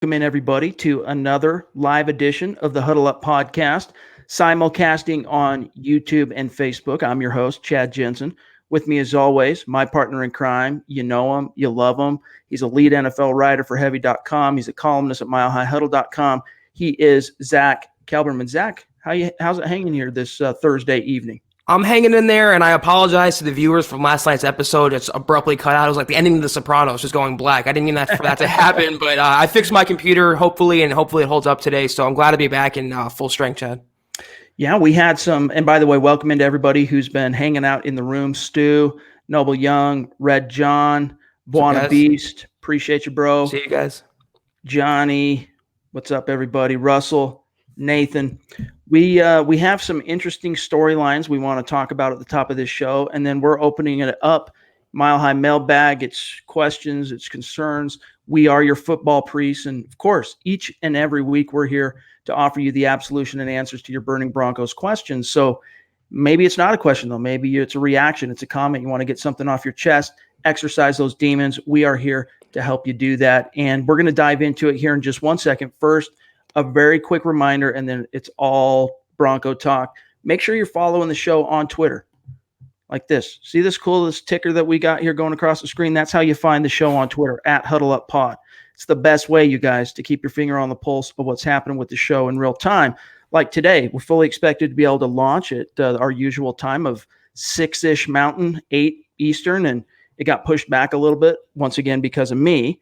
Welcome in, everybody, to another live edition of the Huddle Up podcast, simulcasting on YouTube and Facebook. I'm your host, Chad Jensen. With me, as always, my partner in crime. You know him, you love him. He's a lead NFL writer for Heavy.com. He's a columnist at MileHighHuddle.com. He is Zack Kelberman. Zack, how's it hanging here this Thursday evening? I'm hanging in there, and I apologize to the viewers from last night's episode. It's abruptly cut out. It was like the ending of The Sopranos, just going black. I didn't mean for that to happen, but I fixed my computer, hopefully it holds up today. So I'm glad to be back in full strength, Chad. Yeah, we had some, and by the way, welcome into everybody who's been hanging out in the room. Stu, Noble Young, Red John, Buona Beast. Appreciate you, bro. See you guys. Johnny, what's up, everybody? Russell, Nathan. We have some interesting storylines we want to talk about at the top of this show, and then we're opening it up. Mile High Mailbag, it's questions, it's concerns. We are your football priests, and of course, each and every week we're here to offer you the absolution and answers to your burning Broncos questions. So maybe it's not a question, though. Maybe it's a reaction, it's a comment. You want to get something off your chest, exercise those demons. We are here to help you do that, and we're going to dive into it here in just 1 second. First, a very quick reminder, and then it's all Bronco talk. Make sure you're following the show on Twitter like this. See this ticker that we got here going across the screen? That's how you find the show on Twitter, at Huddle Up Pod. It's the best way, you guys, to keep your finger on the pulse of what's happening with the show in real time. Like today, we're fully expected to be able to launch at our usual time of 6-ish Mountain, 8 Eastern, and it got pushed back a little bit, once again, because of me.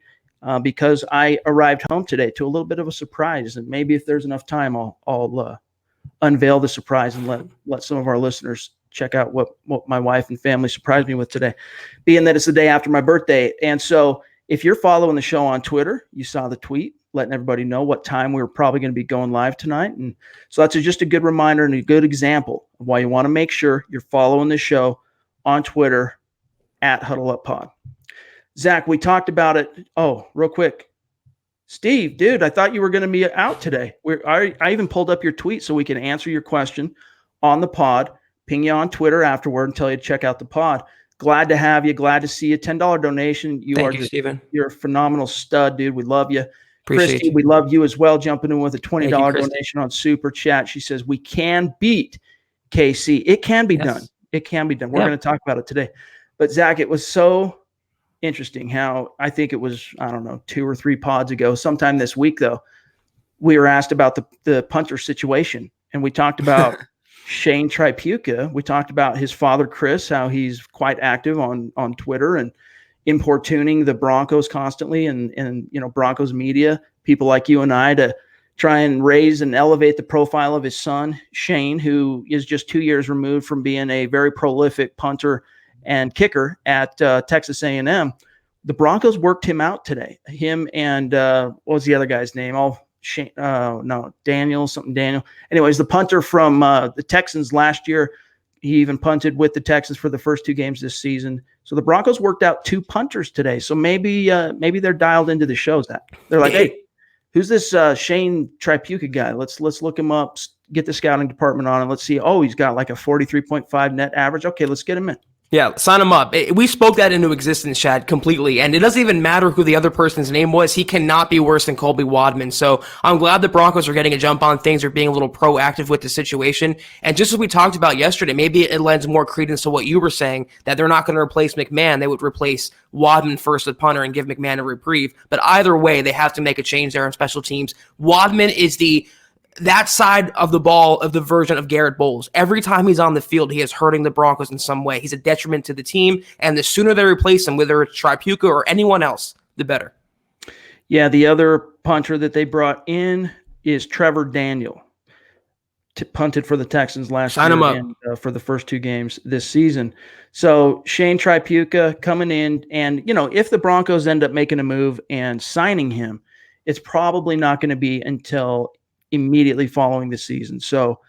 Because I arrived home today to a little bit of a surprise, and maybe if there's enough time, I'll unveil the surprise and let some of our listeners check out what my wife and family surprised me with today, being that it's the day after my birthday. And so if you're following the show on Twitter, you saw the tweet letting everybody know what time we were probably going to be going live tonight. And so that's just a good reminder and a good example of why you want to make sure you're following the show on Twitter, at Huddle Up Pod. Zack, we talked about it. Oh, real quick. Steve, dude, I thought you were going to be out today. I even pulled up your tweet so we can answer your question on the pod. Ping you on Twitter afterward and tell you to check out the pod. Glad to have you. Glad to see you. $10 donation. Thank you, Steven. You're a phenomenal stud, dude. We love you. Appreciate Christy, you. We love you as well, jumping in with a $20 Christy. donation on Super Chat. She says, we can beat KC. It can be done. It can be done. We're going to talk about it today. But, Zack, it was so interesting how I think it was, 2 or 3 pods ago, sometime this week, though, we were asked about the punter situation. And we talked about Shane Tripucka. We talked about his father, Chris, how he's quite active on Twitter and importuning the Broncos constantly and Broncos media, people like you and I, to try and raise and elevate the profile of his son, Shane, who is just 2 years removed from being a very prolific punter and kicker at Texas A&M. The Broncos worked him out today. Him and what was the other guy's name? Daniel. Anyways, the punter from the Texans last year, he even punted with the Texans for the first 2 games this season. So the Broncos worked out 2 punters today. So maybe they're dialed into the shows. That they're like, hey, who's this Shane Tripucka guy? Let's look him up. Get the scouting department on, and let's see. Oh, he's got like a 43.5 net average. Okay, let's get him in. Yeah, sign him up. We spoke that into existence, Chad, completely. And it doesn't even matter who the other person's name was. He cannot be worse than Colby Wadman. So I'm glad the Broncos are getting a jump on things, or being a little proactive with the situation. And just as we talked about yesterday, maybe it lends more credence to what you were saying, that they're not going to replace McMahon. They would replace Wadman first at punter and give McMahon a reprieve. But either way, they have to make a change there on special teams. Wadman is that side of the ball of the version of Garrett Bowles. Every time he's on the field, he is hurting the Broncos in some way. He's a detriment to the team, and the sooner they replace him, whether it's Tripucka or anyone else, the better. Yeah, the other punter that they brought in is Trevor Daniel. Punted for the Texans last year and for the first 2 games this season. So Shane Tripucka coming in, and if the Broncos end up making a move and signing him, it's probably not going to be until immediately following the season. So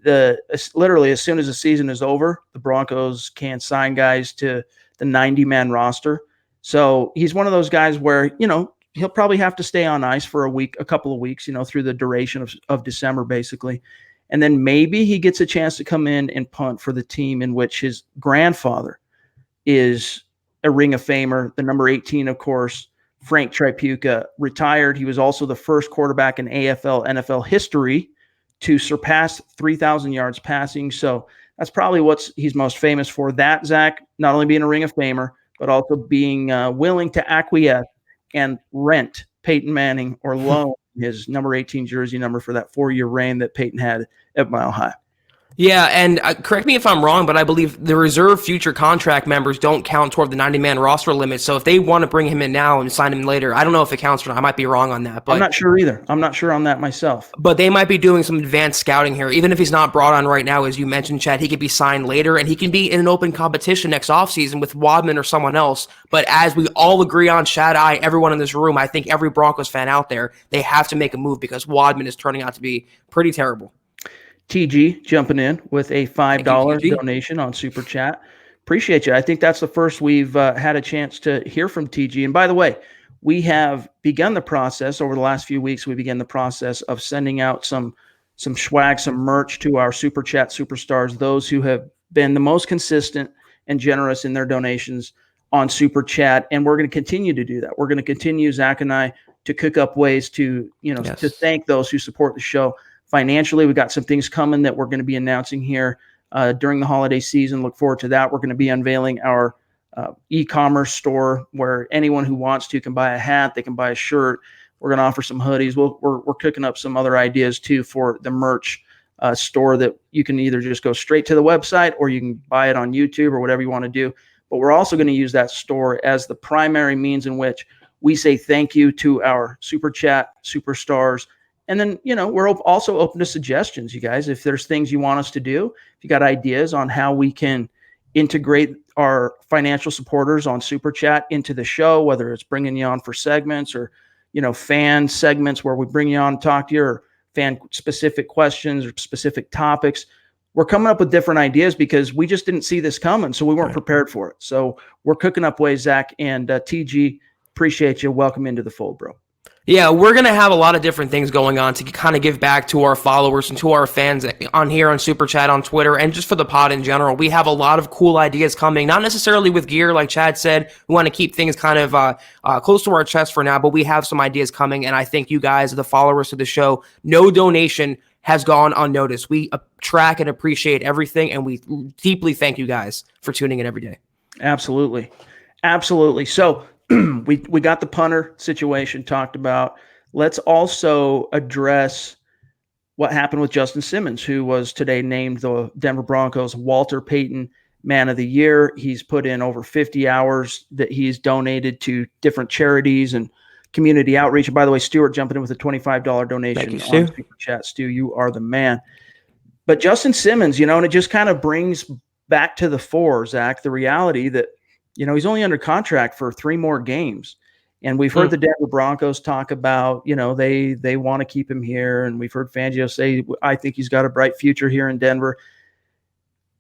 literally as soon as the season is over, the Broncos can sign guys to the 90-man roster. So he's one of those guys where, he'll probably have to stay on ice for a couple of weeks, through the duration of December, basically. And then maybe he gets a chance to come in and punt for the team in which his grandfather is a Ring of Famer, the number 18, of course, Frank Tripucka retired. He was also the first quarterback in AFL NFL history to surpass 3,000 yards passing. So that's probably what he's most famous for. That, Zach, not only being a Ring of Famer, but also being willing to acquiesce and rent Peyton Manning or loan his number 18 jersey number for that 4-year reign that Peyton had at Mile High. Yeah, and correct me if I'm wrong, but I believe the reserve future contract members don't count toward the 90-man roster limit. So if they want to bring him in now and sign him later, I don't know if it counts or not. I might be wrong on that. But I'm not sure either. I'm not sure on that myself. But they might be doing some advanced scouting here. Even if he's not brought on right now, as you mentioned, Chad, he could be signed later, and he can be in an open competition next offseason with Wadman or someone else. But as we all agree on, Chad, everyone in this room, I think every Broncos fan out there, they have to make a move because Wadman is turning out to be pretty terrible. TG jumping in with a $5 donation on Super Chat. Appreciate you. I think that's the first we've had a chance to hear from TG. And by the way, we have begun the process over the last few weeks. We began the process of sending out some swag, some merch to our Super Chat superstars, those who have been the most consistent and generous in their donations on Super Chat. And we're going to continue to do that. We're going to continue, Zach and I, to cook up ways to, to thank those who support the show. Financially, we got some things coming that we're going to be announcing here during the holiday season. Look forward to that. We're going to be unveiling our e-commerce store where anyone who wants to can buy a hat, they can buy a shirt. We're going to offer some hoodies. We're cooking up some other ideas too for the merch store that you can either just go straight to the website or you can buy it on YouTube or whatever you want to do. But we're also going to use that store as the primary means in which we say thank you to our Super Chat superstars. And then, we're also open to suggestions, you guys. If there's things you want us to do, if you got ideas on how we can integrate our financial supporters on Super Chat into the show, whether it's bringing you on for segments or, fan segments where we bring you on and talk to you, or fan-specific questions or specific topics, we're coming up with different ideas because we just didn't see this coming, so we weren't prepared for it. So we're cooking up ways, Zach, and TG, appreciate you. Welcome into the fold, bro. Yeah, we're going to have a lot of different things going on to kind of give back to our followers and to our fans on here on Super Chat, on Twitter, and just for the pod in general. We have a lot of cool ideas coming, not necessarily with gear, like Chad said. We want to keep things kind of close to our chest for now, but we have some ideas coming, and I think you guys, the followers of the show, no donation has gone unnoticed. We track and appreciate everything, and we deeply thank you guys for tuning in every day. Absolutely. So, we got the punter situation talked about. Let's also address what happened with Justin Simmons, who was today named the Denver Broncos Walter Payton Man of the Year. He's put in over 50 hours that he's donated to different charities and community outreach. And by the way, Stuart jumping in with a $25 donation on Super Chat. Stu, you are the man. But Justin Simmons, and it just kind of brings back to the fore, Zach, the reality that he's only under contract for 3 more games. And we've heard the Denver Broncos talk about, they want to keep him here. And we've heard Fangio say, I think he's got a bright future here in Denver.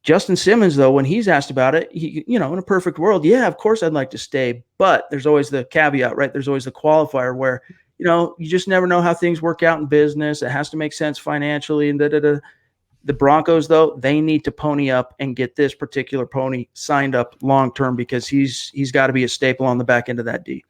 Justin Simmons, though, when he's asked about it, he, in a perfect world, yeah, of course I'd like to stay. But there's always the caveat, right? There's always the qualifier where, you just never know how things work out in business. It has to make sense financially and da-da-da. The Broncos, though, they need to pony up and get this particular pony signed up long-term because he's got to be a staple on the back end of that D.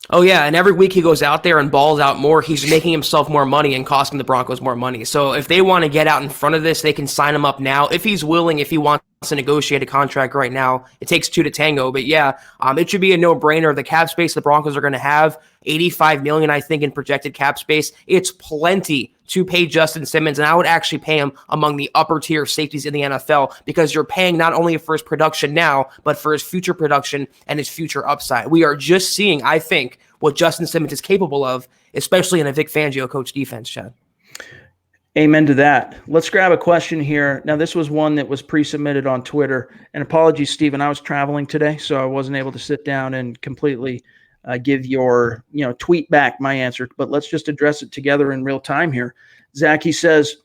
Oh, yeah, and every week he goes out there and balls out more. He's making himself more money and costing the Broncos more money. So if they want to get out in front of this, they can sign him up now. If he's willing, if he wants to negotiate a contract right now, it takes 2 to tango. But yeah, it should be a no-brainer. The cap space the Broncos are going to have, $85 million, I think, in projected cap space. It's plenty to pay Justin Simmons, and I would actually pay him among the upper tier safeties in the NFL because you're paying not only for his production now, but for his future production and his future upside. We are just seeing, I think, what Justin Simmons is capable of, especially in a Vic Fangio coach defense, Chad. Amen to that. Let's grab a question here. Now, this was one that was pre-submitted on Twitter. And apologies, Stephen, I was traveling today, so I wasn't able to sit down and completely give your, tweet back my answer. But let's just address it together in real time here. Zach, he says,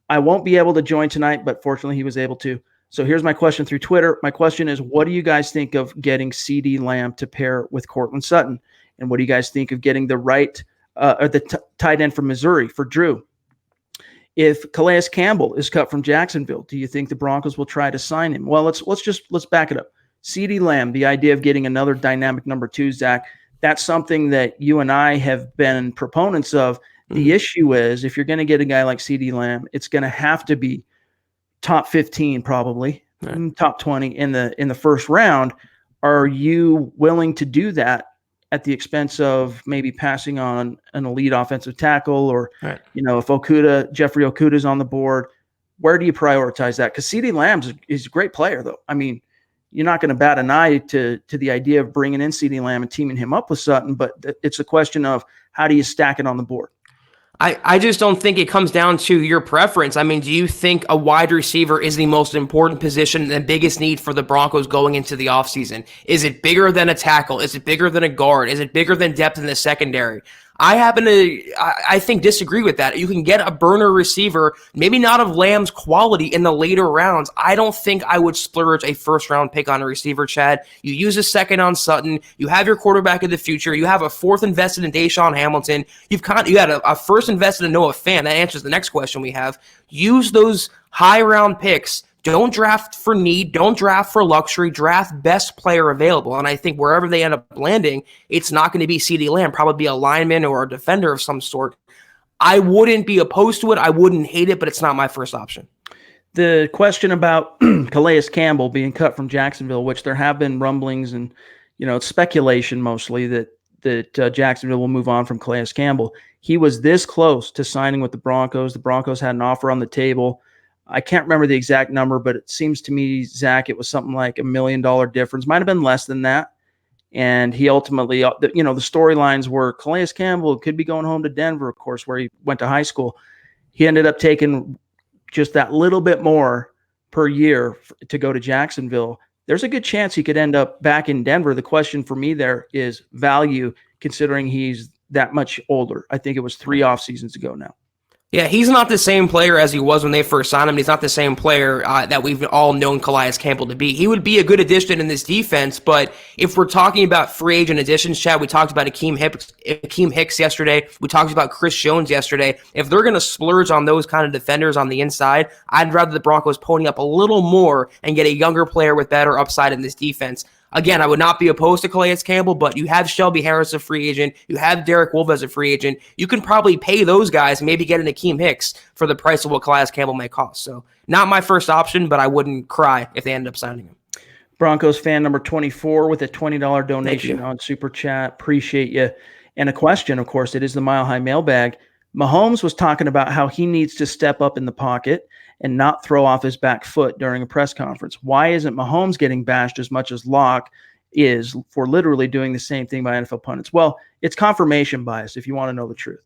I won't be able to join tonight, but fortunately he was able to. So here's my question through Twitter. My question is, what do you guys think of getting CeeDee Lamb to pair with Cortland Sutton? And what do you guys think of getting the tight end from Missouri for Drew? If Calais Campbell is cut from Jacksonville, do you think the Broncos will try to sign him? Well, let's back it up. CeeDee Lamb, the idea of getting another dynamic number 2, Zach, that's something that you and I have been proponents of. The issue is if you're going to get a guy like CeeDee Lamb, it's going to have to be top 15, probably top 20 in the first round. Are you willing to do that at the expense of maybe passing on an elite offensive tackle, or if Jeffrey Okuda is on the board, where do you prioritize that? Because CeeDee Lamb is a great player, though. I mean, you're not going to bat an eye to the idea of bringing in CeeDee Lamb and teaming him up with Sutton, but it's a question of how do you stack it on the board? I just don't think it comes down to your preference. I mean, do you think a wide receiver is the most important position and biggest need for the Broncos going into the offseason? Is it bigger than a tackle? Is it bigger than a guard? Is it bigger than depth in the secondary? I think, disagree with that. You can get a burner receiver, maybe not of Lamb's quality in the later rounds. I don't think I would splurge a first-round pick on a receiver, Chad. You use a second on Sutton. You have your quarterback of the future. You have a fourth invested in Deshaun Hamilton. You had a first invested in Noah Fant. That answers the next question we have. Use those high-round picks. Don't draft for need. Don't draft for luxury. Draft best player available. And I think wherever they end up landing, it's not going to be CeeDee Lamb, probably be a lineman or a defender of some sort. I wouldn't be opposed to it. I wouldn't hate it, but it's not my first option. The question about Calais Campbell being cut from Jacksonville, which there have been rumblings and, it's speculation mostly that Jacksonville will move on from Calais Campbell. He was this close to signing with the Broncos. The Broncos had an offer on the table. I can't remember the exact number, but it seems to me, Zach, it was something like $1 million difference. Might have been less than that. And he ultimately, the storylines were Calais Campbell could be going home to Denver, of course, where he went to high school. He ended up taking just that little bit more per year to go to Jacksonville. There's a good chance he could end up back in Denver. The question for me there is value, considering he's that much older. I think it was 3 off seasons ago now. Yeah, he's not the same player as he was when they first signed him. He's not the same player that we've all known Calais Campbell to be. He would be a good addition in this defense, but if we're talking about free agent additions, Chad, we talked about Akeem Hicks yesterday. We talked about Chris Jones yesterday. If they're going to splurge on those kind of defenders on the inside, I'd rather the Broncos pony up a little more and get a younger player with better upside in this defense. Again, I would not be opposed to Calais Campbell, but you have Shelby Harris, a free agent. You have Derek Wolfe as a free agent. You can probably pay those guys and maybe get an Akeem Hicks for the price of what Calais Campbell may cost. So not my first option, but I wouldn't cry if they ended up signing him. Broncos fan number 24 with a $20 donation on Super Chat. Appreciate you. And a question, of course, it is the Mile High Mailbag. Mahomes was talking about how he needs to step up in the pocket and not throw off his back foot during a press conference. Why isn't Mahomes getting bashed as much as Locke is for literally doing the same thing by NFL pundits? Well, it's confirmation bias, if you want to know the truth.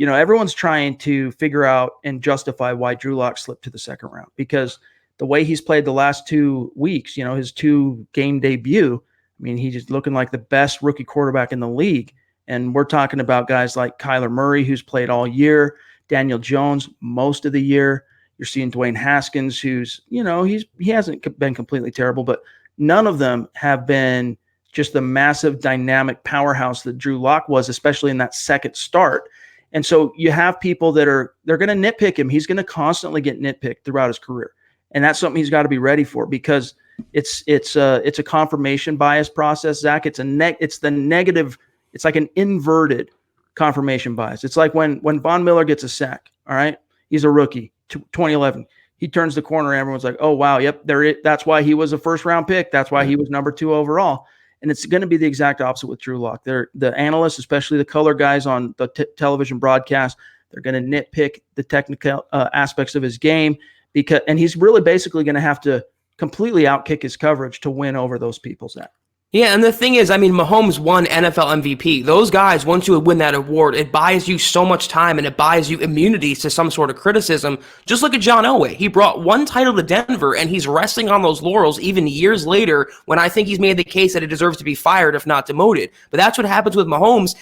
Everyone's trying to figure out and justify why Drew Lock slipped to the second round, because the way he's played the last 2 weeks, his 2 game debut, I mean, he's just looking like the best rookie quarterback in the league. And we're talking about guys like Kyler Murray, who's played all year, Daniel Jones most of the year. You're seeing Dwayne Haskins, who's, he hasn't been completely terrible, but none of them have been just the massive dynamic powerhouse that Drew Lock was, especially in that second start. And so you have people they're going to nitpick him. He's going to constantly get nitpicked throughout his career. And that's something he's got to be ready for, because it's a confirmation bias process, Zach. It's the negative. It's like an inverted confirmation bias. It's like when Von Miller gets a sack. All right. He's a rookie, 2011. He turns the corner. Everyone's like, oh, wow. Yep. That's why he was a first round pick. That's why he was number 2 overall. And it's going to be the exact opposite with Drew Lock. The analysts, especially the color guys on the television broadcast, they're going to nitpick the technical aspects of his game, and he's really basically going to have to completely outkick his coverage to win over those people, Zach. Yeah, and the thing is, I mean, Mahomes won NFL MVP. Those guys, once you win that award, it buys you so much time and it buys you immunity to some sort of criticism. Just look at John Elway. He brought 1 title to Denver, and he's resting on those laurels even years later, when I think he's made the case that he deserves to be fired, if not demoted. But that's what happens with Mahomes.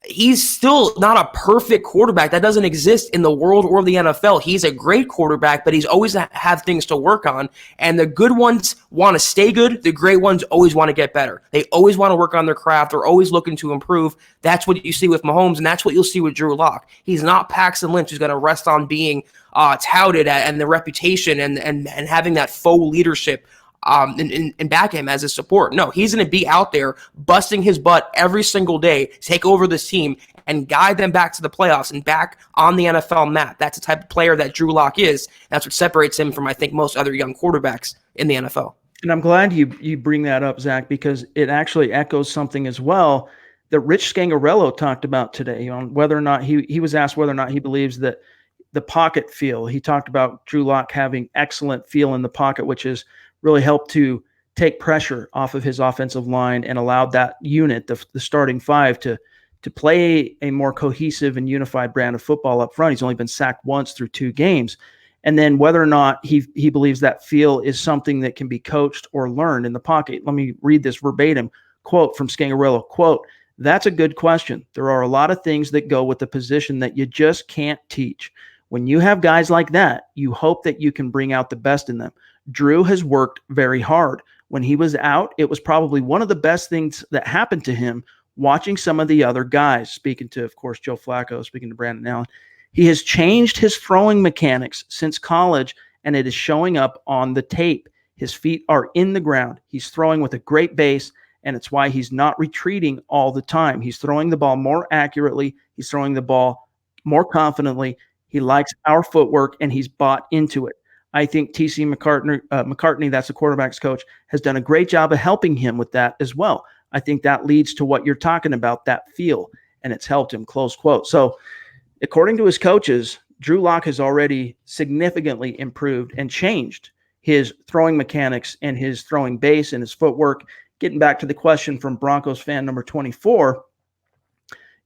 He's still not a perfect quarterback. That doesn't exist in the world or the NFL. He's a great quarterback, but he's always have things to work on. And the good ones want to stay good. The great ones always want to get better. They always want to work on their craft. They're always looking to improve. That's what you see with Mahomes, and that's what you'll see with Drew Lock. He's not Paxton Lynch, who's going to rest on being touted and the reputation and having that faux leadership. and back him as a support. No, he's going to be out there busting his butt every single day, take over this team, and guide them back to the playoffs and back on the NFL map. That's the type of player that Drew Lock is. That's what separates him from, I think, most other young quarterbacks in the NFL. And I'm glad you bring that up, Zach, because it actually echoes something as well that Rich Scangarello talked about today on whether or not he was asked whether or not he believes that the pocket feel. He talked about Drew Lock having excellent feel in the pocket, which has really helped to take pressure off of his offensive line and allowed that unit, the starting five, to play a more cohesive and unified brand of football up front. He's only been sacked once through 2 games. And then whether or not he believes that feel is something that can be coached or learned in the pocket. Let me read this verbatim quote from Scangarello. Quote, "That's a good question. There are a lot of things that go with the position that you just can't teach. When you have guys like that, you hope that you can bring out the best in them. Drew has worked very hard. When he was out, it was probably one of the best things that happened to him watching some of the other guys," speaking to, of course, Joe Flacco, speaking to Brandon Allen. "He has changed his throwing mechanics since college, and it is showing up on the tape. His feet are in the ground. He's throwing with a great base, and it's why he's not retreating all the time. He's throwing the ball more accurately. He's throwing the ball more confidently. He likes our footwork, and he's bought into it. I think T.C. McCartney, that's the quarterback's coach, has done a great job of helping him with that as well. I think that leads to what you're talking about, that feel, and it's helped him," close quote. So according to his coaches, Drew Lock has already significantly improved and changed his throwing mechanics and his throwing base and his footwork. Getting back to the question from Broncos fan number 24,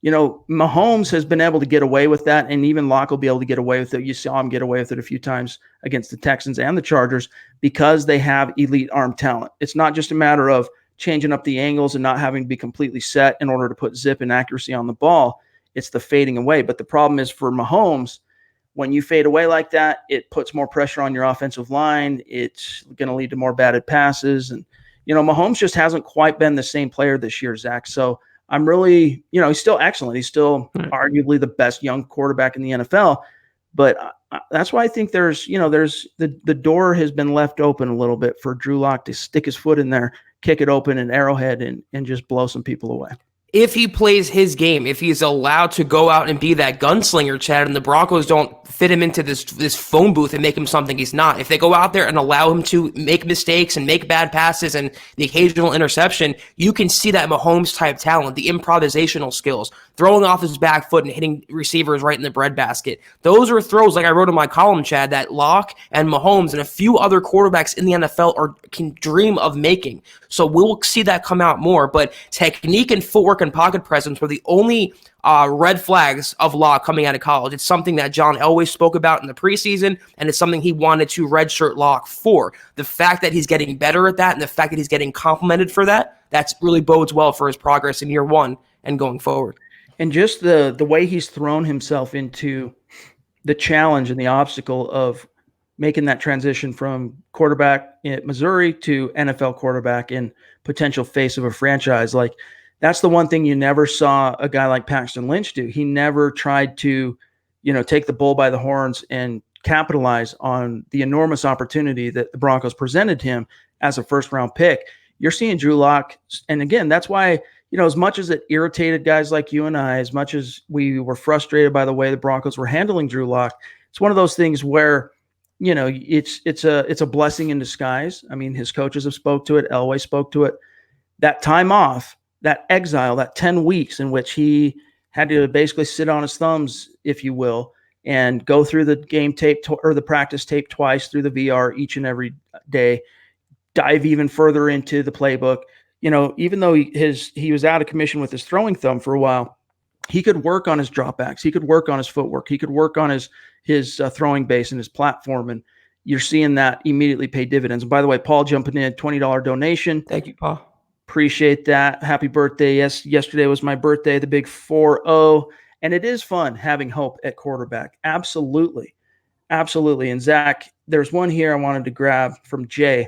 Mahomes has been able to get away with that, and even Lock will be able to get away with it. You saw him get away with it a few times against the Texans and the Chargers because they have elite arm talent. It's not just a matter of changing up the angles and not having to be completely set in order to put zip and accuracy on the ball. It's the fading away. But the problem is for Mahomes, when you fade away like that, it puts more pressure on your offensive line. It's going to lead to more batted passes. And, Mahomes just hasn't quite been the same player this year, Zach. So I'm really, he's still excellent. He's still arguably the best young quarterback in the NFL. But that's why I think there's the door has been left open a little bit for Drew Lock to stick his foot in there, kick it open in Arrowhead, and just blow some people away. If he plays his game, if he's allowed to go out and be that gunslinger, Chad, and the Broncos don't fit him into this phone booth and make him something he's not. If they go out there and allow him to make mistakes and make bad passes and the occasional interception, you can see that Mahomes-type talent, the improvisational skills, throwing off his back foot and hitting receivers right in the breadbasket. Those are throws, like I wrote in my column, Chad, that Locke and Mahomes and a few other quarterbacks in the NFL can dream of making. So we'll see that come out more. But technique and footwork and pocket presence were the only red flags of Locke coming out of college. It's something that John Elway spoke about in the preseason, and it's something he wanted to redshirt Locke for. The fact that he's getting better at that and the fact that he's getting complimented for that, that's really bodes well for his progress in year one and going forward. And just the way he's thrown himself into the challenge and the obstacle of making that transition from quarterback at Missouri to NFL quarterback and potential face of a franchise. Like, that's the one thing you never saw a guy like Paxton Lynch do. He never tried to, take the bull by the horns and capitalize on the enormous opportunity that the Broncos presented him as a first-round pick. You're seeing Drew Lock, and again, that's why, as much as it irritated guys like you and I, as much as we were frustrated by the way the Broncos were handling Drew Lock, it's one of those things where, it's a blessing in disguise. I mean, his coaches have spoke to it. Elway spoke to it. That time off, that exile, that 10 weeks in which he had to basically sit on his thumbs, if you will, and go through the game tape or the practice tape twice through the VR each and every day, dive even further into the playbook. Even though he was out of commission with his throwing thumb for a while, he could work on his dropbacks. He could work on his footwork. He could work on his throwing base and his platform. And you're seeing that immediately pay dividends. And by the way, Paul jumping in, $20 donation. Thank you, Paul. Appreciate that. Happy birthday. Yes, yesterday was my birthday, the big 4-0. And it is fun having hope at quarterback. Absolutely. Absolutely. And Zach, there's one here I wanted to grab from Jay.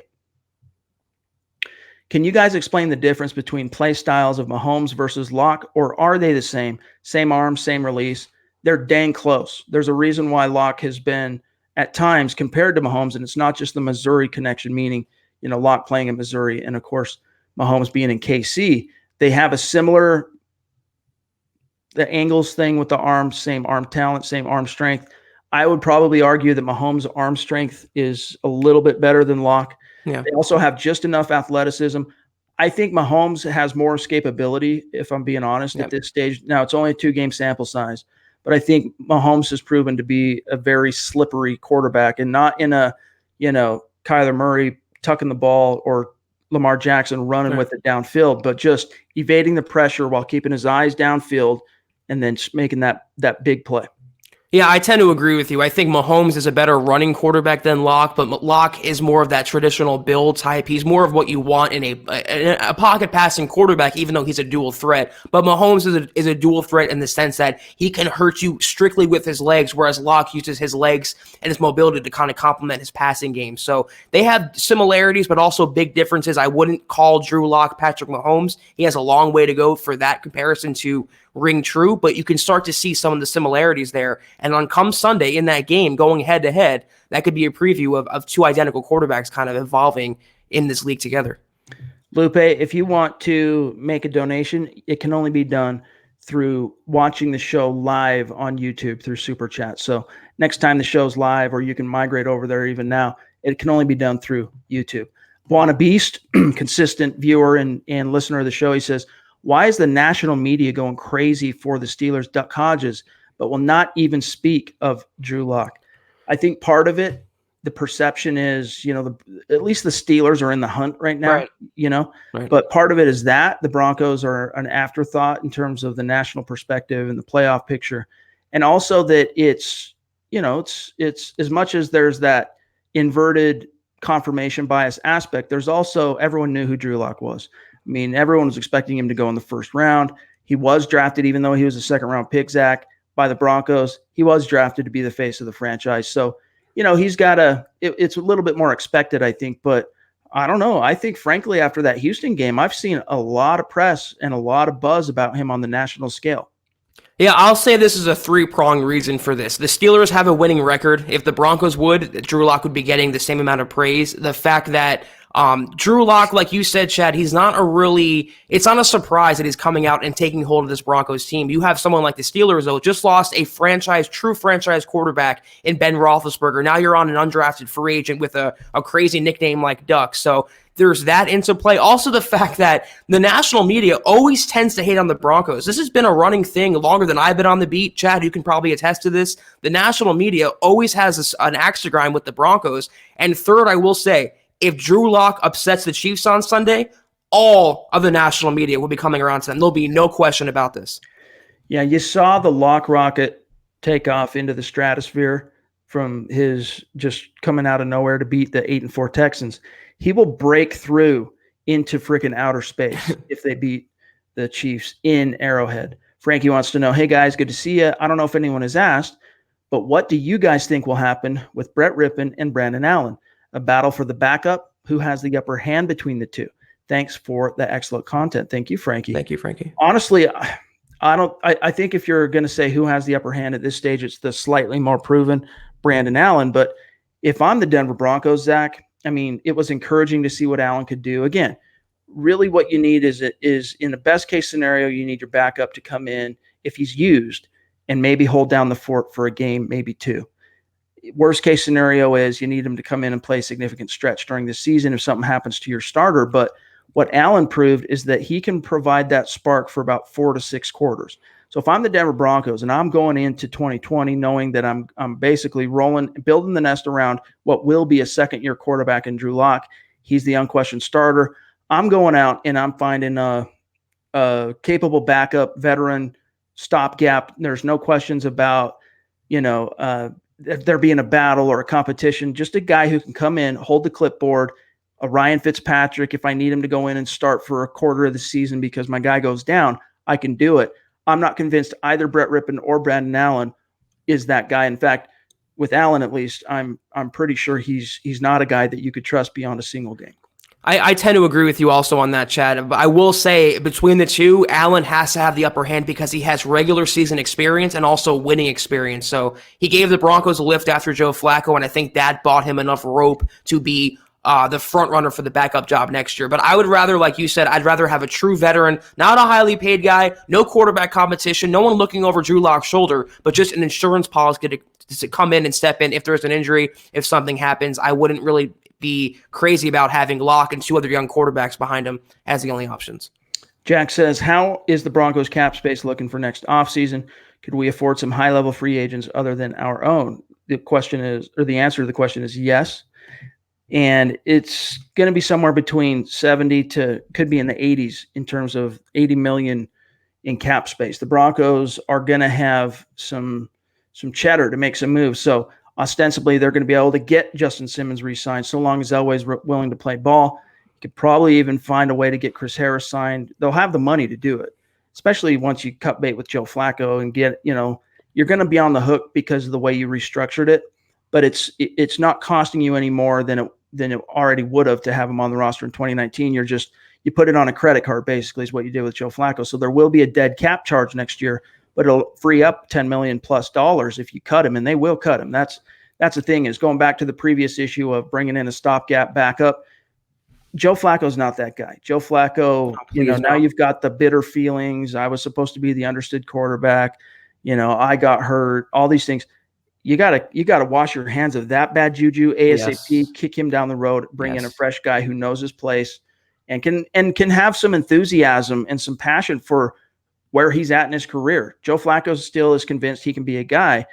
Can you guys explain the difference between play styles of Mahomes versus Locke, or are they the same? Same arm, same release? They're dang close. There's a reason why Locke has been at times compared to Mahomes, and it's not just the Missouri connection, meaning, Locke playing in Missouri, and of course Mahomes being in KC. They have a similar the angles thing with the arms, same arm talent, same arm strength. I would probably argue that Mahomes' arm strength is a little bit better than Locke. Yeah. They also have just enough athleticism. I think Mahomes has more escapability, if I'm being honest, at this stage. Now, it's only a 2-game sample size, but I think Mahomes has proven to be a very slippery quarterback, and not in a, Kyler Murray tucking the ball or Lamar Jackson running with it downfield, but just evading the pressure while keeping his eyes downfield and then making that big play. Yeah, I tend to agree with you. I think Mahomes is a better running quarterback than Locke, but Locke is more of that traditional build type. He's more of what you want in a pocket passing quarterback, even though he's a dual threat. But Mahomes is a dual threat in the sense that he can hurt you strictly with his legs, whereas Locke uses his legs and his mobility to kind of complement his passing game. So they have similarities, but also big differences. I wouldn't call Drew Lock Patrick Mahomes. He has a long way to go for that comparison to ring true, but you can start to see some of the similarities there. And on come Sunday in that game, going head to head, that could be a preview of two identical quarterbacks kind of evolving in this league together. Lupe, if you want to make a donation, it can only be done through watching the show live on YouTube through Super Chat. So next time the show's live, or you can migrate over there even now, it can only be done through YouTube. Buona Beast, consistent viewer and listener of the show, he says, why is the national media going crazy for the Steelers' Duck Hodges, but will not even speak of Drew Lock? I think part of it, the perception is, at least the Steelers are in the hunt right now, Right. But part of it is that the Broncos are an afterthought in terms of the national perspective and the playoff picture. And also that it's as much as there's that inverted confirmation bias aspect, there's also everyone knew who Drew Lock was. I mean, everyone was expecting him to go in the first round. He was drafted, even though he was a second-round pick, Zach, by the Broncos. He was drafted to be the face of the franchise. So, he's got it's a little bit more expected, I think. But I don't know. I think, frankly, after that Houston game, I've seen a lot of press and a lot of buzz about him on the national scale. Yeah, I'll say this is a three-pronged reason for this. The Steelers have a winning record. If the Broncos would, Drew Lock would be getting the same amount of praise. The fact that Drew Lock, like you said, Chad, it's not a surprise that he's coming out and taking hold of this Broncos team. You have someone like the Steelers, though, just lost a true franchise quarterback in Ben Roethlisberger. Now you're on an undrafted free agent with a crazy nickname like Duck. So there's that into play. Also, the fact that the national media always tends to hate on the Broncos. This has been a running thing longer than I've been on the beat. Chad, you can probably attest to this. The national media always has an axe to grind with the Broncos. And third, I will say, if Drew Lock upsets the Chiefs on Sunday, all of the national media will be coming around to them. There'll be no question about this. Yeah, you saw the Lock rocket take off into the stratosphere from his just coming out of nowhere to beat the 8-4 Texans. He will break through into freaking outer space if they beat the Chiefs in Arrowhead. Frankie wants to know, hey guys, good to see you. I don't know if anyone has asked, but what do you guys think will happen with Brett Rippon and Brandon Allen? A battle for the backup? Who has the upper hand between the two? Thanks for the excellent content. Thank you, Frankie. Thank you, Frankie. Honestly, I think if you're going to say who has the upper hand at this stage, it's the slightly more proven Brandon Allen. But if I'm the Denver Broncos, Zach, I mean, it was encouraging to see what Allen could do. Again, really what you need is in the best case scenario, you need your backup to come in if he's used and maybe hold down the fort for a game, maybe two. Worst case scenario is you need him to come in and play a significant stretch during the season if something happens to your starter. But what Allen proved is that he can provide that spark for about 4 to 6 quarters. So if I'm the Denver Broncos and I'm going into 2020 knowing that I'm basically building the nest around what will be a second-year quarterback in Drew Lock, he's the unquestioned starter. I'm going out and I'm finding a capable backup, veteran, stopgap. There's no questions about, there being a battle or a competition, just a guy who can come in, hold the clipboard, a Ryan Fitzpatrick. If I need him to go in and start for a quarter of the season because my guy goes down, I can do it. I'm not convinced either Brett Rippon or Brandon Allen is that guy. In fact, with Allen, at least, I'm pretty sure he's not a guy that you could trust beyond a single game. I tend to agree with you also on that, Chad. I will say between the two, Allen has to have the upper hand because he has regular season experience and also winning experience. So he gave the Broncos a lift after Joe Flacco, and I think that bought him enough rope to be the front runner for the backup job next year. But I would rather, like you said, I'd rather have a true veteran, not a highly paid guy, no quarterback competition, no one looking over Drew Lock's shoulder, but just an insurance policy to come in and step in if there's an injury, if something happens. I wouldn't really be crazy about having Lock and 2 other young quarterbacks behind him as the only options. Jack says, how is the Broncos cap space looking for next offseason? Could we afford some high-level free agents other than our own? The question is, or the answer to the question is yes. And it's going to be somewhere between 70 to could be in the 80s in terms of 80 million in cap space. The Broncos are going to have some cheddar to make some moves. So ostensibly, they're going to be able to get Justin Simmons re-signed so long as Elway's willing to play ball. You could probably even find a way to get Chris Harris signed. They'll have the money to do it, especially once you cut bait with Joe Flacco and get, you're going to be on the hook because of the way you restructured it, but it's not costing you any more than it already would have to have him on the roster in 2019. You put it on a credit card, basically, is what you did with Joe Flacco. So there will be a dead cap charge next year, but it'll free up $10 million plus if you cut him, and they will cut him. That's the thing, is going back to the previous issue of bringing in a stopgap backup. Joe Flacco's not that guy. Joe Flacco, now you've got the bitter feelings. I was supposed to be the understood quarterback. I got hurt, all these things. You gotta wash your hands of that bad juju ASAP, yes. Kick him down the road, bring in a fresh guy who knows his place and can have some enthusiasm and some passion for where he's at in his career. Joe Flacco still is convinced he can be a guy.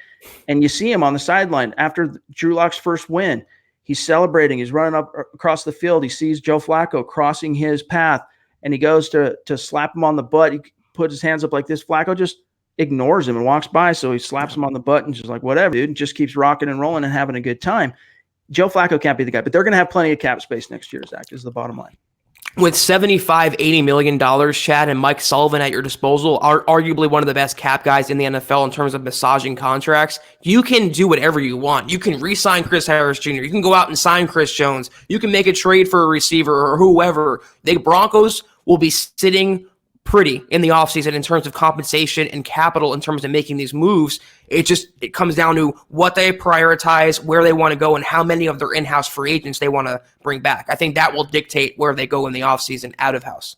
And you see him on the sideline after Drew Lock's first win. He's celebrating. He's running up across the field. He sees Joe Flacco crossing his path, and he goes to slap him on the butt. He puts his hands up like this. Flacco just ignores him and walks by, so he slaps him on the butt and just like, whatever, dude, and just keeps rocking and rolling and having a good time. Joe Flacco can't be the guy, but they're going to have plenty of cap space next year, Zach, is the bottom line. With $75-80 million, Chad, and Mike Sullivan at your disposal, are arguably one of the best cap guys in the NFL in terms of massaging contracts, you can do whatever you want. You can re-sign Chris Harris Jr. You can go out and sign Chris Jones. You can make a trade for a receiver or whoever. The Broncos will be sitting pretty in the offseason in terms of compensation and capital in terms of making these moves. It comes down to what they prioritize, where they want to go, and how many of their in-house free agents they want to bring back. I think that will dictate where they go in the offseason out of house.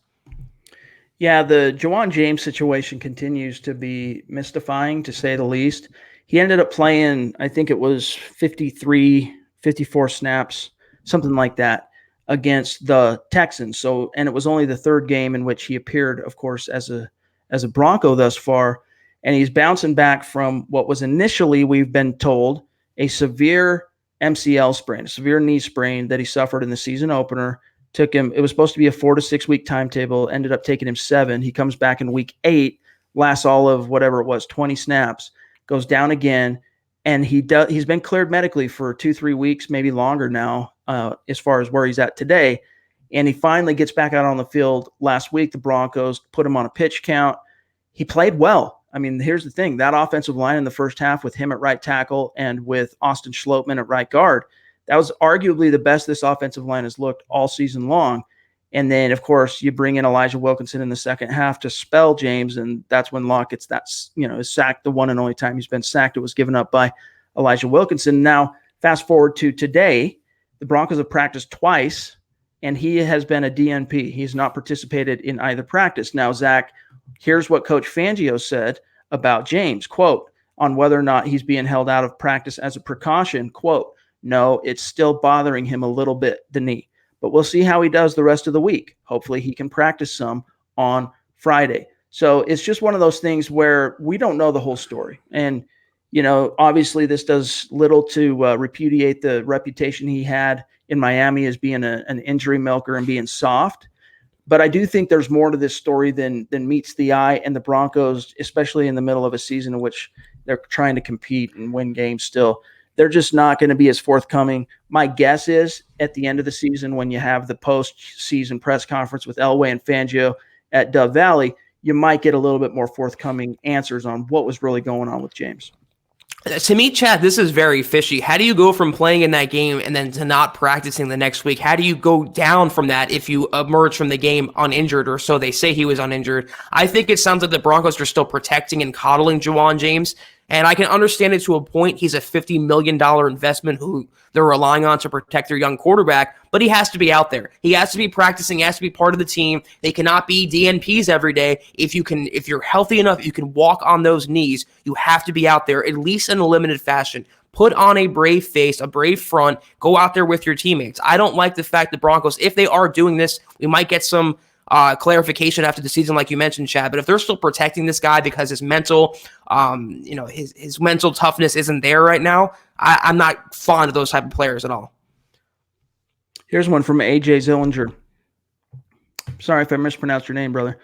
Yeah, the Juwan James situation continues to be mystifying, to say the least. He ended up playing, I think it was 54 snaps, something like that, against the Texans. And it was only the third game in which he appeared, of course, as a Bronco thus far. And he's bouncing back from what was initially, we've been told, a severe MCL sprain, a severe knee sprain that he suffered in the season opener. It was supposed to be a 4 to 6 week timetable, ended up taking him 7. He comes back in week 8, lasts all of whatever it was, 20 snaps, goes down again. And he's been cleared medically for 2-3 weeks, maybe longer now, as far as where he's at today. And he finally gets back out on the field last week. The Broncos put him on a pitch count. He played well. I mean, here's the thing. That offensive line in the first half with him at right tackle and with Austin Schlottman at right guard, that was arguably the best this offensive line has looked all season long. And then, of course, you bring in Elijah Wilkinson in the second half to spell James, and that's when Locke gets that, is sacked. The one and only time he's been sacked, it was given up by Elijah Wilkinson. Now, fast forward to today, the Broncos have practiced twice, and he has been a DNP. He's not participated in either practice. Now, Zach, here's what Coach Fangio said about James, quote, on whether or not he's being held out of practice as a precaution, quote, no, it's still bothering him a little bit, the knee. But we'll see how he does the rest of the week. Hopefully he can practice some on Friday. So it's just one of those things where we don't know the whole story. And, obviously this does little to repudiate the reputation he had in Miami as being an injury milker and being soft. But I do think there's more to this story than meets the eye, and the Broncos, especially in the middle of a season in which they're trying to compete and win games still, they're just not going to be as forthcoming. My guess is at the end of the season, when you have the post-season press conference with Elway and Fangio at Dove Valley, you might get a little bit more forthcoming answers on what was really going on with James. To me, Chad, this is very fishy. How do you go from playing in that game and then to not practicing the next week? How do you go down from that if you emerge from the game uninjured, or so they say he was uninjured? I think it sounds like the Broncos are still protecting and coddling Juwan James. And I can understand it to a point. He's a $50 million investment who they're relying on to protect their young quarterback, but he has to be out there. He has to be practicing, he has to be part of the team. They cannot be DNPs every day. If you're healthy enough, you can walk on those knees. You have to be out there, at least in a limited fashion. Put on a brave face, a brave front, go out there with your teammates. I don't like the fact that Broncos, if they are doing this, we might get some clarification after the season, like you mentioned, Chad. But if they're still protecting this guy because his mental, his mental toughness isn't there right now, I'm not fond of those type of players at all. Here's one from AJ Zillinger. Sorry if I mispronounced your name, brother.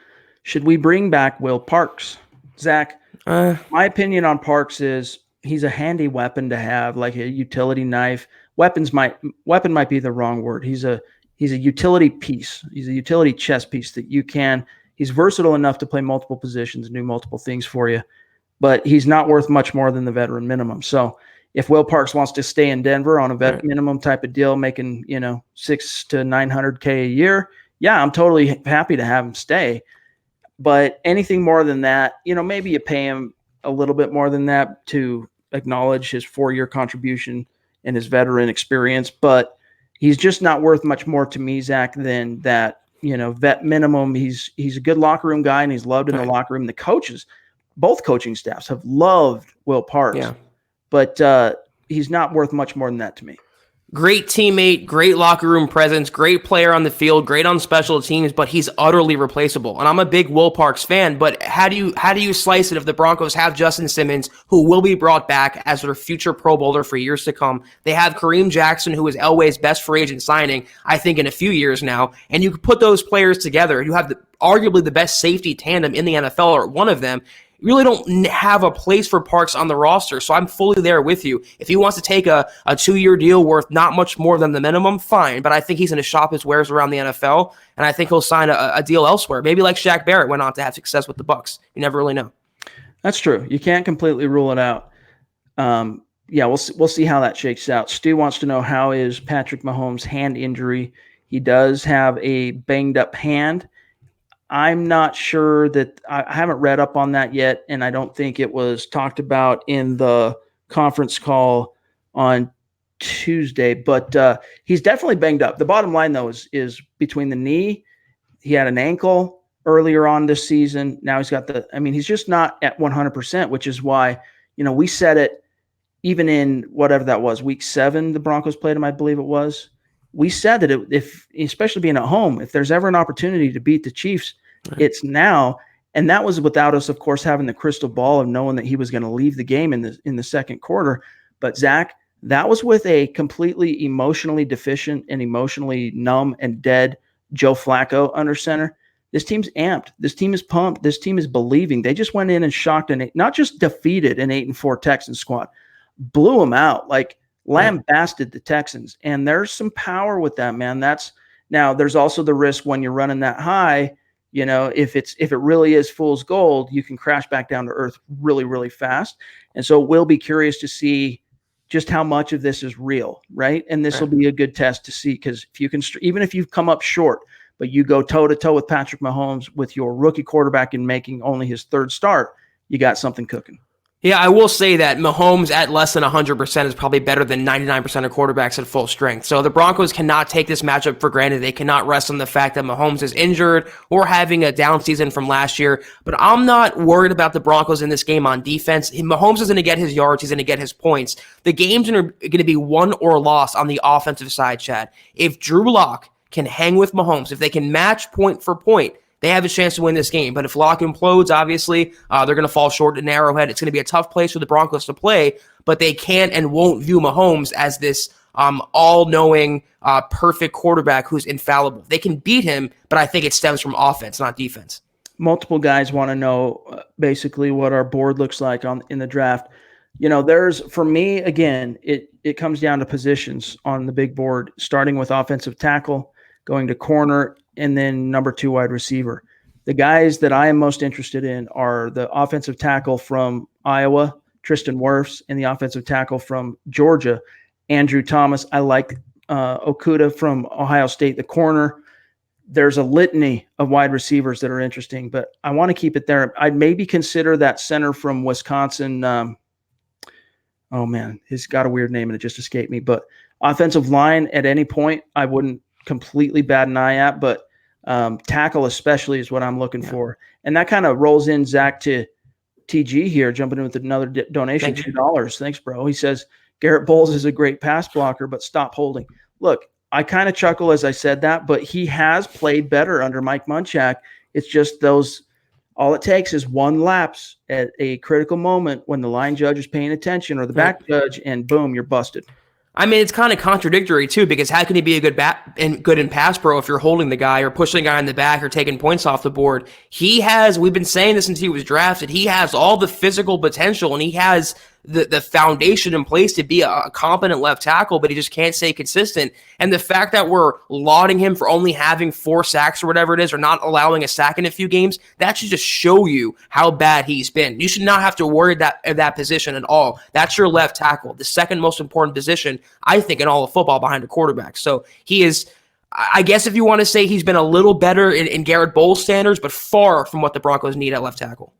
Should we bring back Will Parks? Zach, my opinion on Parks is he's a handy weapon to have, like a utility knife. Weapon might be the wrong word. He's a utility piece. He's a utility chess piece that he's versatile enough to play multiple positions and do multiple things for you, but he's not worth much more than the veteran minimum. So if Will Parks wants to stay in Denver on a vet minimum type of deal, making, $600 to $900K a year, yeah, I'm totally happy to have him stay. But anything more than that, maybe you pay him a little bit more than that to acknowledge his 4-year contribution and his veteran experience, but he's just not worth much more to me, Zach, than that, vet minimum. He's a good locker room guy, and he's loved in the locker room. The coaches, both coaching staffs have loved Will Parks, but he's not worth much more than that to me. Great teammate, great locker room presence, great player on the field, great on special teams, but he's utterly replaceable. And I'm a big Will Parks fan, but how do you slice it if the Broncos have Justin Simmons, who will be brought back as their future Pro Bowler for years to come? They have Kareem Jackson, who is Elway's best free agent signing, I think, in a few years now. And you can put those players together. You have arguably the best safety tandem in the NFL, or one of them. Really don't have a place for Parks on the roster, so I'm fully there with you. If he wants to take a 2-year deal worth not much more than the minimum, fine, but I think he's going to shop his wares around the NFL, and I think he'll sign a deal elsewhere. Maybe like Shaq Barrett went on to have success with the Bucs. You never really know. That's true. You can't completely rule it out. We'll see how that shakes out. Stu wants to know, how is Patrick Mahomes' hand injury? He does have a banged up hand. I'm not sure that I haven't read up on that yet, and I don't think it was talked about in the conference call on Tuesday, but he's definitely banged up. The bottom line, though, is between the knee. He had an ankle earlier on this season. Now he's got he's just not at 100%, which is why, we said it even in whatever that was, week 7, the Broncos played him, I believe it was. We said that if especially being at home, if there's ever an opportunity to beat the Chiefs, it's now. And that was without us, of course, having the crystal ball of knowing that he was going to leave the game in the second quarter. But Zach, that was with a completely emotionally deficient and emotionally numb and dead Joe Flacco under center. This team's amped. This team is pumped. This team is believing. They just went in and shocked and not just defeated an 8-4 Texans squad, blew them out, like lambasted the Texans. And there's some power with that, man. Now there's also the risk when you're running that high. If it really is fool's gold, you can crash back down to earth really, really fast. And so we'll be curious to see just how much of this is real, right? And this will be a good test to see, because if you can, even if you've come up short, but you go toe to toe with Patrick Mahomes with your rookie quarterback and making only his 3rd start, you got something cooking. Yeah, I will say that Mahomes at less than 100% is probably better than 99% of quarterbacks at full strength. So the Broncos cannot take this matchup for granted. They cannot rest on the fact that Mahomes is injured or having a down season from last year. But I'm not worried about the Broncos in this game on defense. Mahomes is going to get his yards. He's going to get his points. The game's going to be won or lost on the offensive side, Chad. If Drew Lock can hang with Mahomes, if they can match point for point, they have a chance to win this game. But if Lock implodes, obviously, they're going to fall short in Arrowhead. It's going to be a tough place for the Broncos to play, but they can't and won't view Mahomes as this all-knowing, perfect quarterback who's infallible. They can beat him, but I think it stems from offense, not defense. Multiple guys want to know basically what our board looks like in the draft. There's, for me, again, it comes down to positions on the big board, starting with offensive tackle, going to corner, and then number 2 wide receiver. The guys that I am most interested in are the offensive tackle from Iowa, Tristan Wirfs, and the offensive tackle from Georgia, Andrew Thomas. I like Okudah from Ohio State, the corner. There's a litany of wide receivers that are interesting, but I want to keep it there. I'd maybe consider that center from Wisconsin, oh man, he's got a weird name and it just escaped me. But offensive line at any point, I wouldn't completely bat an eye at, but tackle especially is what I'm looking for. And that kind of rolls in, Zach, to TG here, jumping in with another donation, $2. Thanks, bro. He says, Garrett Bowles is a great pass blocker, but stop holding. Look, I kind of chuckle as I said that, but he has played better under Mike Munchak. It's just those – all it takes is one lapse at a critical moment when the line judge is paying attention or the back judge, and boom, you're busted. I mean, it's kind of contradictory, too, because how can he be a good in pass pro if you're holding the guy or pushing the guy in the back or taking points off the board? We've been saying this since he was drafted, he has all the physical potential and he has the foundation in place to be a competent left tackle, but he just can't stay consistent. And the fact that we're lauding him for only having 4 sacks or whatever it is, or not allowing a sack in a few games, that should just show you how bad he's been. You should not have to worry that position at all. That's your left tackle, the second most important position, I think, in all of football behind a quarterback. So he is, I guess if you want to say he's been a little better in Garrett Bowles standards, but far from what the Broncos need at left tackle.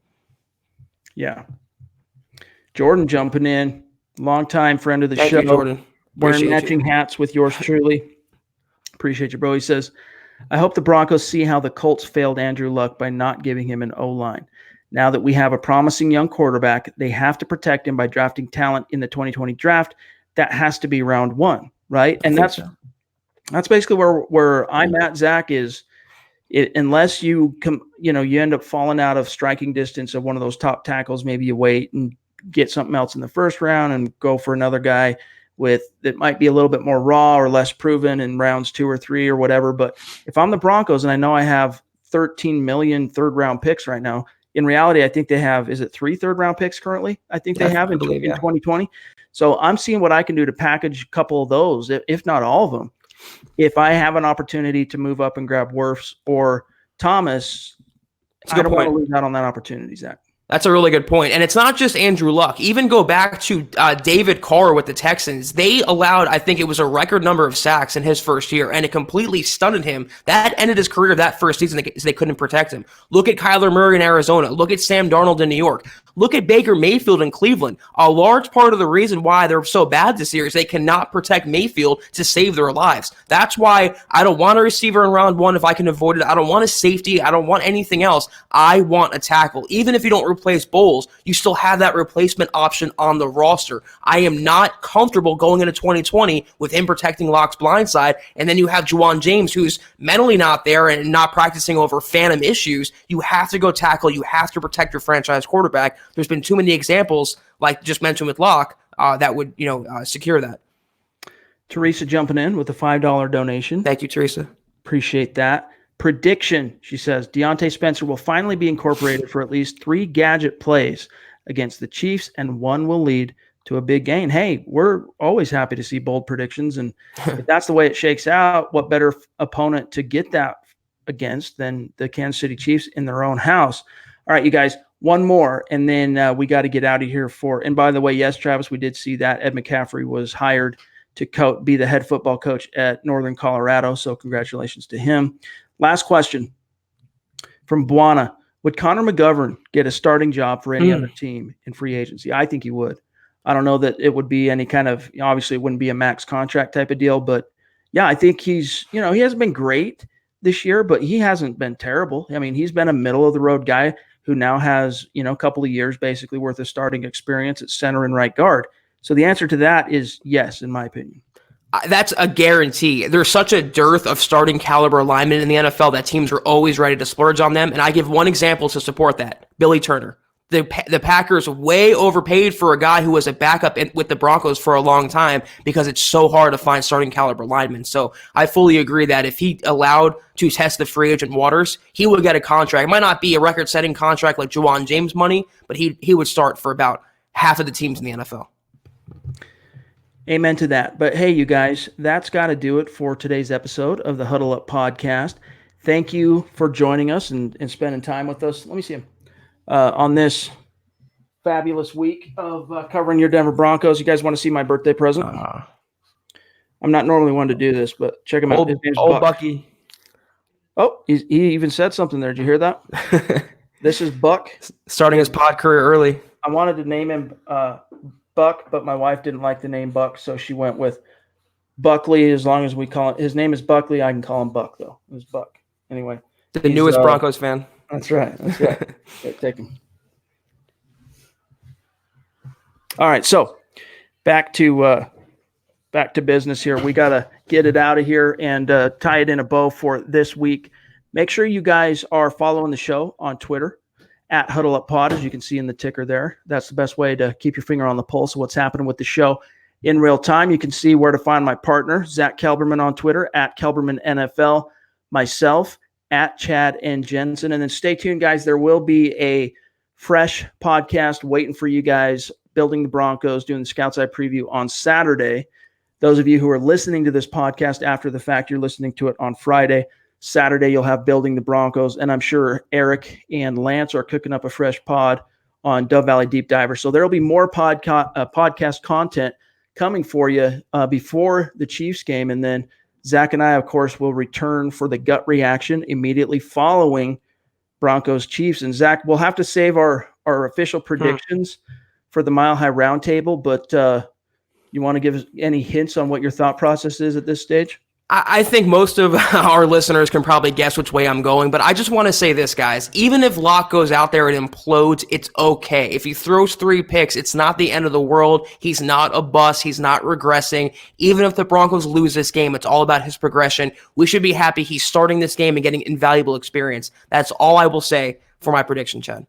Yeah. Jordan jumping in, longtime friend of the show. You, Jordan. Wearing matching hats with yours truly. Appreciate you, bro. He says, I hope the Broncos see how the Colts failed Andrew Luck by not giving him an O-line. Now that we have a promising young quarterback, they have to protect him by drafting talent in the 2020 draft. That has to be round 1, right? And that's basically where I'm at, Zach, is unless you end up falling out of striking distance of one of those top tackles, maybe you wait and get something else in the first round and go for another guy that might be a little bit more raw or less proven in rounds 2 or 3 or whatever. But if I'm the Broncos and I know I have 13 million third-round picks right now, in reality, I think they have, is it 3 third-round picks currently? I think they have in 2020. So I'm seeing what I can do to package a couple of those, if not all of them. If I have an opportunity to move up and grab Wirfs or Thomas, I don't want to lose out on that opportunity, Zach. That's a really good point. And it's not just Andrew Luck. Even go back to David Carr with the Texans. They allowed, I think it was a record number of sacks in his first year, and it completely stunned him. That ended his career that first season. They couldn't protect him. Look at Kyler Murray in Arizona. Look at Sam Darnold in New York. Look at Baker Mayfield in Cleveland. A large part of the reason why they're so bad this year is they cannot protect Mayfield to save their lives. That's why I don't want a receiver in round 1 if I can avoid it. I don't want a safety. I don't want anything else. I want a tackle. Even if you don't replace Bowles, you still have that replacement option on the roster. I am not comfortable going into 2020 with him protecting Locke's blindside, and then you have Juwan James, who's mentally not there and not practicing over phantom issues. You have to go tackle. You have to protect your franchise quarterback. There's been too many examples, like just mentioned with Locke, that would secure that. Teresa jumping in with a $5 donation. Thank you, Teresa. Appreciate that. Prediction, she says, Deontay Spencer will finally be incorporated for at least 3 gadget plays against the Chiefs, and 1 will lead to a big gain. Hey, we're always happy to see bold predictions, and if that's the way it shakes out, what better opponent to get that against than the Kansas City Chiefs in their own house? All right, you guys, 1 more, and then we got to get out of here and by the way, yes, Travis, we did see that Ed McCaffrey was hired to be the head football coach at Northern Colorado, so congratulations to him. Last question from Buana. Would Connor McGovern get a starting job for any other team in free agency? I think he would. I don't know that it would be any kind of, obviously it wouldn't be a max contract type of deal, but yeah, I think he hasn't been great this year, but he hasn't been terrible. I mean, he's been a middle of the road guy who now has, a couple of years basically worth of starting experience at center and right guard. So the answer to that is yes, in my opinion. That's a guarantee. There's such a dearth of starting caliber linemen in the NFL that teams are always ready to splurge on them. And I give one example to support that. Billy Turner. The Packers way overpaid for a guy who was a backup with the Broncos for a long time because it's so hard to find starting caliber linemen. So I fully agree that if he allowed to test the free agent waters, he would get a contract. It might not be a record-setting contract like Juwan James money, but he would start for about half of the teams in the NFL. Amen to that. But hey, you guys, that's got to do it for today's episode of the Huddle Up podcast. Thank you for joining us and spending time with us. Let me see him on this fabulous week of covering your Denver Broncos. You guys want to see my birthday present? I'm not normally one to do this, but check him out. His name's Buck. Bucky. Oh, he even said something there. Did you hear that? This is Buck. Starting his pod career early. I wanted to name him Buck, but my wife didn't like the name Buck, so she went with Buckley. As long as we call it, his name is Buckley, I can call him Buck though. It was Buck. Anyway, The newest Broncos fan. That's right. That's right. Yeah, take him. All right, so back to business here. We got to get it out of here and tie it in a bow for this week. Make sure you guys are following the show on Twitter at Huddle Up Pod, as you can see in the ticker there. That's the best way to keep your finger on the pulse of what's happening with the show in real time. You can see where to find my partner, Zack Kelberman, on Twitter at Kelberman NFL, myself at Chad and Jensen. And then stay tuned, guys. There will be a fresh podcast waiting for you guys, building the Broncos, doing the Scouts Eye preview on Saturday. Those of you who are listening to this podcast after the fact, you're listening to it on Friday. Saturday, you'll have Building the Broncos, and I'm sure Eric and Lance are cooking up a fresh pod on Dove Valley Deep Diver. So there will be more podcast content coming for you before the Chiefs game. And then Zach and I, of course, will return for the gut reaction immediately following Broncos Chiefs. And Zach, we'll have to save our official predictions for the Mile High Roundtable, but you want to give us any hints on what your thought process is at this stage? I think most of our listeners can probably guess which way I'm going, but I just want to say this, guys. Even if Locke goes out there and implodes, it's okay. If he throws 3 picks, it's not the end of the world. He's not a bust. He's not regressing. Even if the Broncos lose this game, it's all about his progression. We should be happy he's starting this game and getting invaluable experience. That's all I will say for my prediction, Chad.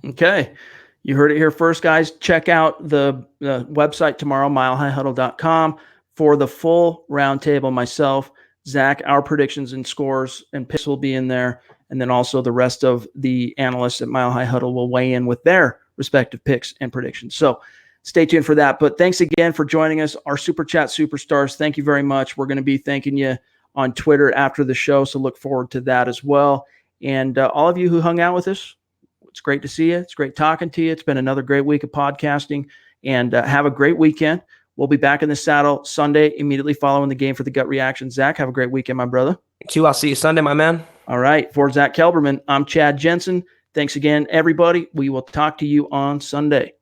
Okay. You heard it here first, guys. Check out the website tomorrow, milehighhuddle.com. For the full roundtable, myself, Zach, our predictions and scores and picks will be in there. And then also the rest of the analysts at Mile High Huddle will weigh in with their respective picks and predictions. So stay tuned for that. But thanks again for joining us, our Super Chat superstars. Thank you very much. We're going to be thanking you on Twitter after the show, so look forward to that as well. And all of you who hung out with us, it's great to see you. It's great talking to you. It's been another great week of podcasting. And have a great weekend. We'll be back in the saddle Sunday, immediately following the game for the gut reaction. Zach, have a great weekend, my brother. You too. I'll see you Sunday, my man. All right. For Zack Kelberman, I'm Chad Jensen. Thanks again, everybody. We will talk to you on Sunday.